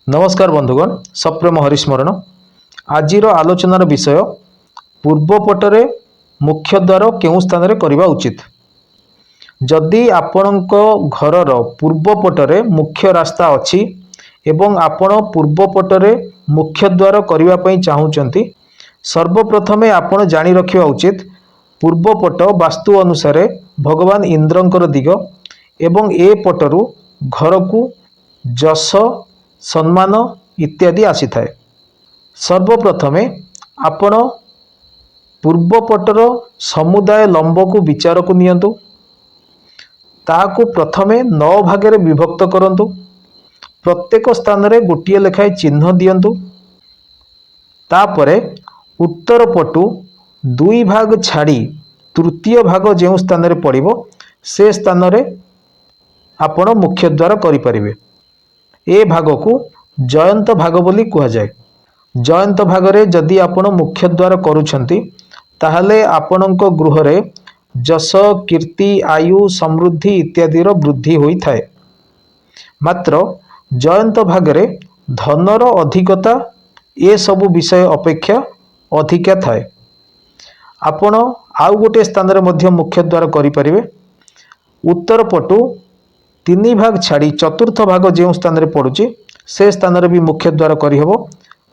नमस्कार बंधुगण सप्रेम हरिस्मरण आजिर आलोचनार विषय पूर्वपटरे मुख्य द्वार केउं स्थान रे करिबा उचित। जदि आपणक घरर पूर्वपटरे मुख्य रास्ता अछि एवं आपण पूर्वपटरे मुख्य द्वार करिबा पई चाहुचंती, सर्वप्रथमे आपण जानि रखिबा उचित पूर्वपट वास्तु अनुसारे भगवान इंद्रंकर दिग एवं ए पटरु घरकू जश सम्मान इत्यादि आसी थाए। सर्वप्रथमे आपण पूर्वपटर समुदाय लंब को विचार को नियंतु, ताहाकू प्रथमे 9 भागरे विभक्त करंतु, प्रत्येक स्थान रे गोटिए लेखाए चिन्ह दियंतु। तापरे उत्तर पटु 2 भाग छाड़ी तृतीय भाग जेउ स्थान रे पड़िबो से स्थान रे आपण मुख्य द्वार करि परिबे। ए भाग को जयंत भाग बोली कहा जाए। जयंत भागरे जदि आपण मुख्य द्वार करूछंती ताहले आपणक गृह रे जश कीर्ति आयु समृद्धि इत्यादि रो वृद्धि होई थाए। मात्र जयंत भागरे धनर अधिकता ए सबु विषय अपेक्षा अधिका थाए। आपण आउ गोटे स्थान रे मध्य मुख्य द्वार करि परिबे। उत्तर पटु 3 भाग छाड़ी चतुर्थ भाग जो स्थान रे पड़ुची से स्थान रे भी मुख्य द्वार करिहबो।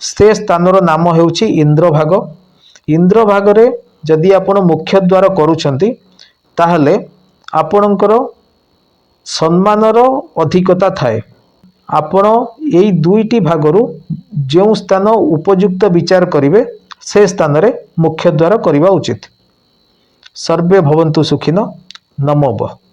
से स्थानर नाम हेउची इंद्र भाग। इंद्र भाग रे जदि आपण मुख्य द्वार करूछंती ताहले आपणकर सम्मानर अधिकता थाए। आपण एई दुईटी भागरु जो स्थान उपयुक्त विचार करिवे से स्थान रे मुख्य द्वार करिबा उचित। सर्वे भवन्तु सुखिनो। नमो बुद्धाय।